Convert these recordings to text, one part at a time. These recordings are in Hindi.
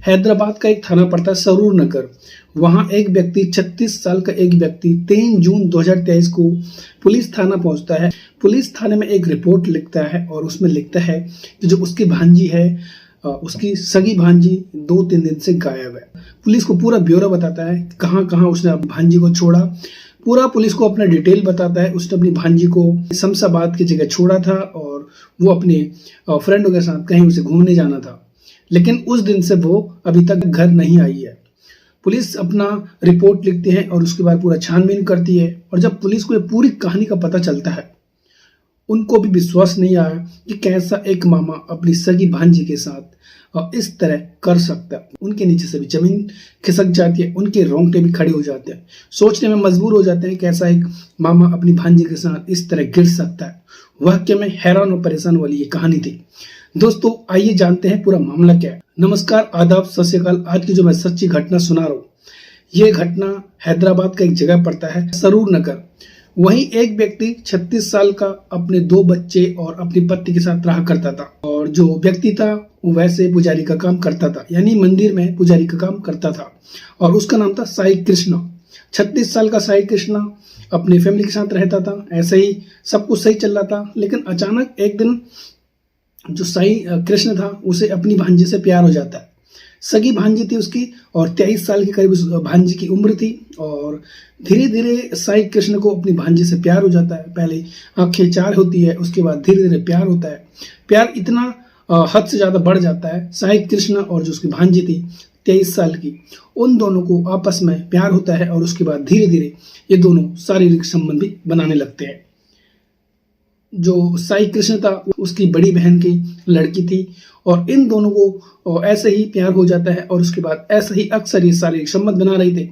हैदराबाद का एक थाना पड़ता है सरूर नगर। वहां एक व्यक्ति 36 साल का एक व्यक्ति 3 जून 2023 को पुलिस थाना पहुंचता है। पुलिस थाने में एक रिपोर्ट लिखता है और उसमें लिखता है कि जो उसकी भांजी है, उसकी सगी भांजी 2-3 दिन से गायब है। पुलिस को पूरा ब्यौरा बताता है कहाँ कहाँ उसने भांजी को छोड़ा। पूरा पुलिस को अपना डिटेल बताता है। उसने अपनी भांजी को शमशाबाद की जगह छोड़ा था और वो अपने फ्रेंडों के साथ कहीं उसे घूमने जाना था, लेकिन उस दिन से वो अभी तक घर नहीं आई है। पुलिस अपना रिपोर्ट लिखती है और उसके बाद पूरा छानबीन करती है। और जब पुलिस को ये पूरी कहानी का पता चलता है, उनको भी विश्वास नहीं आया कि कैसा एक मामा अपनी सगी भांजी के साथ इस तरह कर सकता है। उनके नीचे से भी जमीन खिसक जाती है, उनके रोंगटे भी खड़े हो जाते हैं, सोचने में मजबूर हो जाते हैं कैसा एक मामा अपनी भांजी के साथ इस तरह गिर सकता है। वाकई में हैरान और परेशान वाली ये कहानी थी। दोस्तों आइए जानते हैं पूरा मामला क्या है। नमस्कार, आदाब, सत श्री अकाल। आज की जो मैं सच्ची घटना सुना रहा हूँ, ये घटना हैदराबाद का एक जगह पड़ता है सरूर नगर। वहीं एक व्यक्ति 36 साल का अपने 2 बच्चे और अपनी पत्नी के साथ रहा करता था। और जो व्यक्ति था वो वैसे पुजारी का काम करता था, यानी मंदिर में पुजारी का काम करता था। और उसका नाम था साई कृष्णा। 36 साल का साई कृष्णा अपनी फैमिली के साथ रहता था। ऐसे ही सब कुछ सही चल रहा था, लेकिन अचानक एक दिन जो साई कृष्ण था उसे अपनी भांजी से प्यार हो जाता है। सगी भांजी थी उसकी और 23 साल के करीब उस भांजी की उम्र थी। और धीरे धीरे साई कृष्ण को अपनी भांजी से प्यार हो जाता है। पहले आंखें चार होती है, उसके बाद धीरे धीरे प्यार होता है। प्यार इतना हद से ज्यादा बढ़ जाता है। साई कृष्ण और जो उसकी भांजी थी 23 साल की, उन दोनों को आपस में प्यार होता है। और उसके बाद धीरे धीरे ये दोनों शारीरिक संबंध भी बनाने लगते हैं। जो साई कृष्ण था उसकी बड़ी बहन की लड़की थी और इन दोनों को ऐसे ही प्यार हो जाता है। और उसके बाद ऐसे ही अक्सर ये शारीरिक संबंध बना रहे थे।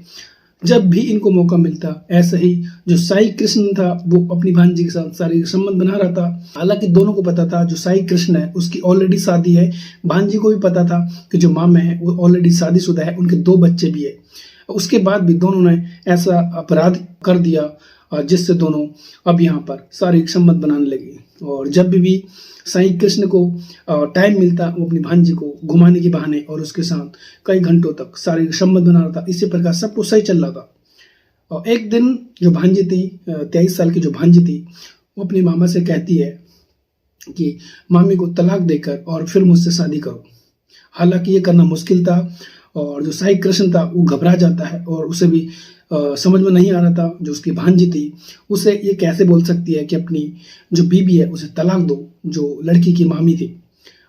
जब भी इनको मौका मिलता, ऐसे ही जो साई कृष्ण था वो अपनी भांजी के साथ शारीरिक संबंध बना रहा था। हालांकि दोनों को पता था जो साई कृष्ण है उसकी ऑलरेडी शादी है। भांजी को भी पता था कि जो मामा है वो ऑलरेडी शादीशुदा है, उनके 2 बच्चे भी है। उसके बाद भी दोनों ने ऐसा अपराध कर दिया जिससे दोनों अब यहाँ पर शारीरिक संबंध बनाने लगे। और जब भी साई कृष्ण को टाइम मिलता, वो अपनी भांजी को घुमाने के बहाने और उसके साथ कई घंटों तक शारीरिक संबंध बना रहा था। इसी प्रकार सब कुछ सही चल रहा था। और एक दिन जो भांजी थी, 23 साल की जो भांजी थी, वो अपनी मामा से कहती है कि मामी को तलाक देकर और फिर मुझसे शादी करो। हालांकि ये करना मुश्किल था और जो साई कृष्ण था वो घबरा जाता है और उसे भी समझ में नहीं आ रहा था जो उसकी भांजी थी उसे ये कैसे बोल सकती है कि अपनी जो बीबी है उसे तलाक दो, जो लड़की की मामी थी।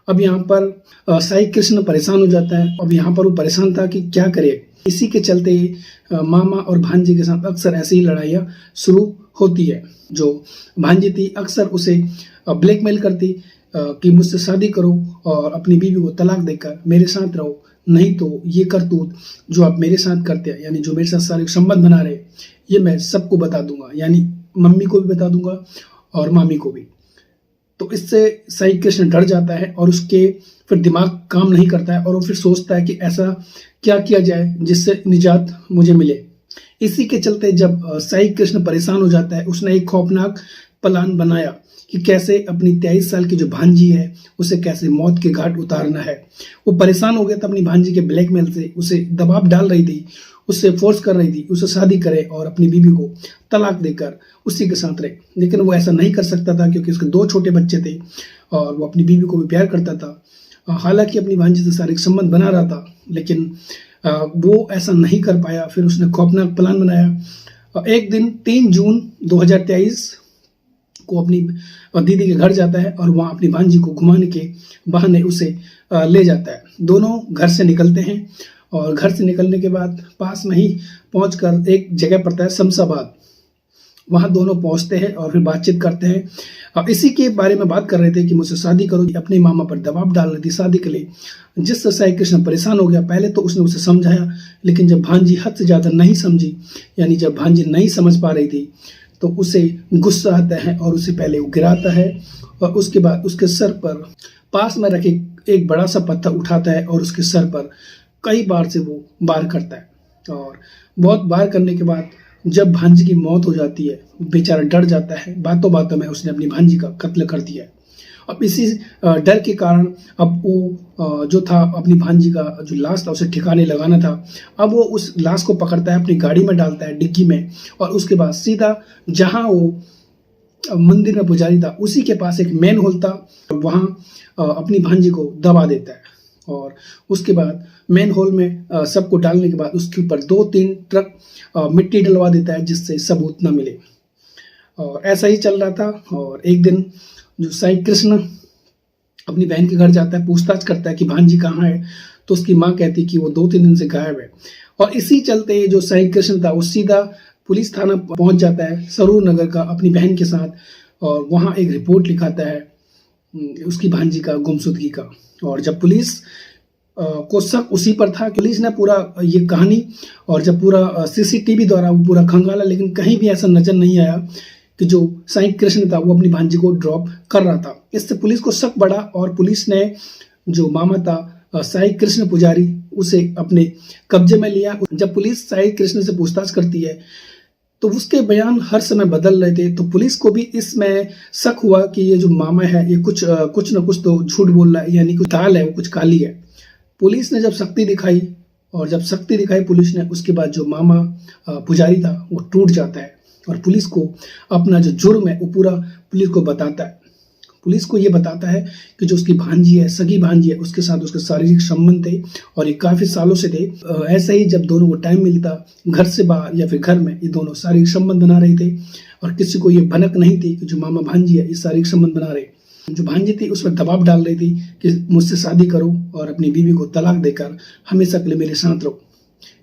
अब यहाँ पर साई कृष्ण परेशान हो जाता है। अब यहाँ पर वो परेशान था कि क्या करे। इसी के चलते मामा और भांजी के साथ अक्सर ऐसी ही लड़ाइयाँ शुरू होती है। जो भांजी थी अक्सर उसे ब्लैकमेल करती कि मुझसे शादी करो और अपनी बीबी को तलाक देकर मेरे साथ रहो, नहीं तो ये करतूत जो आप मेरे साथ करते हैं, यानी जो मेरे साथ शारीरिक संबंध बना रहे, ये मैं सबको बता दूंगा, यानी मम्मी को भी बता दूंगा और मामी को भी। तो इससे साई कृष्ण डर जाता है और उसके फिर दिमाग काम नहीं करता है और वो फिर सोचता है कि ऐसा क्या किया जाए जिससे निजात मुझे मिले। इसी के चलते जब साई कृष्ण परेशान हो जाता है, उसने एक खौफनाक प्लान बनाया कि कैसे अपनी 23 साल की जो भांजी है उसे कैसे मौत के घाट उतारना है। वो परेशान हो गया था अपनी भांजी के ब्लैकमेल से, उसे दबाव डाल रही थी, उससे फोर्स कर रही थी उससे शादी करे और अपनी बीबी को तलाक देकर उसी के साथ रहे। लेकिन वो ऐसा नहीं कर सकता था क्योंकि उसके 2 छोटे बच्चे थे और वो अपनी बीबी को भी प्यार करता था। हालांकि अपनी भांजी से शारीरिक संबंध बना रहा था, लेकिन वो ऐसा नहीं कर पाया। फिर उसने खौफनाक प्लान बनाया। एक दिन 3 जून 2023 को अपनी दीदी के घर जाता है और वहाँ अपनी भांजी को घुमाने के बहाने उसे ले जाता है। दोनों घर से निकलते हैं और घर से निकलने के बाद पास में ही पहुंचकर एक जगह पड़ता है शमशाबाद, वहाँ दोनों पहुंचते हैं और फिर बातचीत करते हैं। इसी के बारे में बात कर रहे थे कि मुझसे शादी करो, अपने मामा पर दबाव डाल रही थी शादी के लिए, जिससे साई कृष्ण परेशान हो गया। पहले तो उसने उसे समझाया, लेकिन जब भांजी हद से ज़्यादा नहीं समझी, यानी जब भांजी नहीं समझ पा रही थी, तो उसे गुस्सा आता है और उसे पहले वो गिराता है और उसके बाद उसके सर पर पास में रखे एक बड़ा सा पत्थर उठाता है और उसके सर पर कई बार से वो वार करता है। और बहुत वार करने के बाद जब भांजी की मौत हो जाती है, बेचारा डर जाता है। बातों बातों में उसने अपनी भांजी का कत्ल कर दिया है अब इसी डर के कारण अब वो जो था अपनी भांजी का जो लाश था उसे ठिकाने लगाना था। अब वो उस लाश को पकड़ता है, अपनी गाड़ी में डालता है डिग्गी में, और उसके बाद सीधा जहां वो मंदिर में पुजारी था उसी के पास एक मेन होल था, वहां अपनी भांजी को दबा देता है। और उसके बाद मेन होल में सबको डालने के बाद उसके ऊपर 2-3 ट्रक मिट्टी डलवा देता है जिससे सबूत न मिले। और ऐसा ही चल रहा था। और एक दिन जो साई कृष्ण अपनी बहन के घर जाता है, पूछताछ करता है कि भांजी कहाँ है, तो उसकी माँ कहती कि वो 2-3 दिन से गायब है। और इसी चलते जो साई कृष्ण था वो सीधा पुलिस थाना पहुंच जाता है सरूर नगर का अपनी बहन के साथ, और वहां एक रिपोर्ट लिखाता है उसकी भांजी का गुमशुदगी का। और जब पुलिस को शक उसी पर था, पुलिस ने पूरा ये कहानी और जब पूरा सीसीटीवी द्वारा वो पूरा खंगाला, लेकिन कहीं भी ऐसा नजर नहीं आया कि जो साई कृष्ण था वो अपनी भांजी को ड्रॉप कर रहा था। इससे पुलिस को शक बढ़ा और पुलिस ने जो मामा था साई कृष्ण पुजारी उसे अपने कब्जे में लिया। जब पुलिस साई कृष्ण से पूछताछ करती है तो उसके बयान हर समय बदल रहे थे, तो पुलिस को भी इसमें शक हुआ कि ये जो मामा है ये कुछ न कुछ तो झूठ बोल रहा है, यानी कुछ दाल है, वो कुछ काली है। पुलिस ने जब शक्ति दिखाई, और जब शक्ति दिखाई पुलिस ने, उसके बाद जो मामा पुजारी था वो टूट जाता है और पुलिस को अपना जो जुर्म है वो पूरा पुलिस को बताता है। पुलिस को ये बताता है कि जो उसकी भांजी है, सगी भांजी है, उसके साथ उसके शारीरिक संबंध थे और ये काफी सालों से थे। ऐसे ही जब दोनों को टाइम मिलता घर से बाहर या फिर घर में, ये दोनों शारीरिक संबंध बना रहे थे और किसी को ये भनक नहीं थी कि जो मामा भांजी है ये शारीरिक संबंध बना रहे। जो भांजी थी उस पर दबाव डाल रही थी कि मुझसे शादी करो और अपनी बीवी को तलाक देकर हमेशा के लिए मेरे साथ रहो।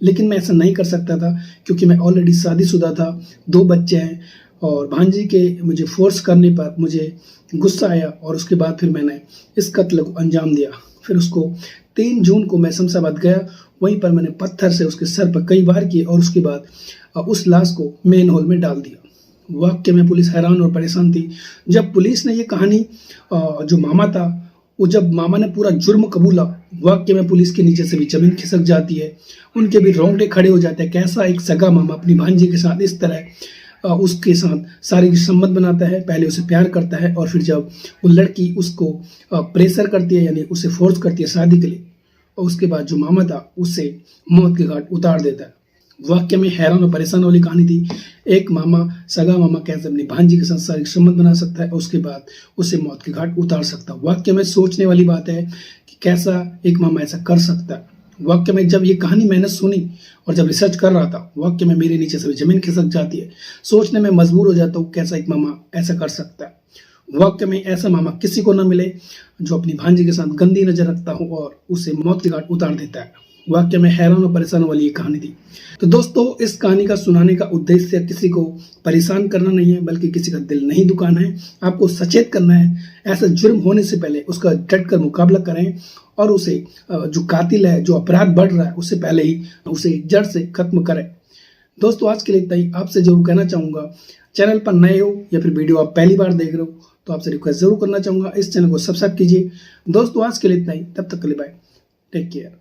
लेकिन मैं ऐसा नहीं कर सकता था क्योंकि मैं ऑलरेडी शादीशुदा था, 2 बच्चे हैं, और भांजी के मुझे फोर्स करने पर मुझे गुस्सा आया और उसके बाद फिर मैंने इस कत्ल को अंजाम दिया। फिर उसको 3 जून को मैं शमशाबाद गया, वहीं पर मैंने पत्थर से उसके सर पर कई बार किए और उसके बाद उस लाश को मेन होल में डाल दिया। वाकई में पुलिस हैरान और परेशान थी। जब पुलिस ने ये कहानी जो मामा था, वो जब मामा ने पूरा जुर्म कबूला, वाकई में पुलिस के नीचे से भी जमीन खिसक जाती है, उनके भी रोंगटे खड़े हो जाते हैं। कैसा एक सगा मामा अपनी भांजी के साथ इस तरह उसके साथ शारीरिक संबंध बनाता है, पहले उसे प्यार करता है और फिर जब वो लड़की उसको प्रेशर करती है, यानी उसे फोर्स करती है शादी के लिए, और उसके बाद जो मामा था उसे मौत के घाट उतार देता है। वाकई में हैरान और परेशान वाली कहानी थी। एक मामा, सगा मामा कैसे अपनी भांजी के साथ शारीरिक संबंध बना सकता है और उसके बाद उसे मौत के घाट उतार सकता है। वाकई में सोचने वाली बात है कि कैसा एक मामा ऐसा कर सकता है। वाकई में जब ये कहानी मैंने सुनी और जब रिसर्च कर रहा था, वाकई में मेरे नीचे से भी जमीन खिसक जाती है। सोचने में मजबूर हो जाता हूँ कैसा एक मामा ऐसा कर सकता है। वाकई में ऐसा मामा किसी को न मिले जो अपनी भांजी के साथ गंदी नजर रखता हो और उसे मौत के घाट उतार देता है। वाकई में हैरान और परेशान वाली ये कहानी थी। तो दोस्तों, इस कहानी का सुनाने का उद्देश्य किसी को परेशान करना नहीं है, बल्कि किसी का दिल नहीं दुखाना है। आपको सचेत करना है। ऐसा जुर्म होने से पहले उसका डट कर मुकाबला करें और उसे जो कातिल है, जो अपराध बढ़ रहा है, उससे पहले ही उसे जड़ से खत्म करें। दोस्तों, आज के लिए इतना ही। आपसे जरूर कहना चाहूंगा, चैनल पर नए हो या फिर वीडियो आप पहली बार देख रहे हो तो आपसे रिक्वेस्ट जरूर करना चाहूंगा, इस चैनल को सब्सक्राइब कीजिए। दोस्तों, आज के लिए इतना ही। तब तक के लिए बाय, टेक केयर।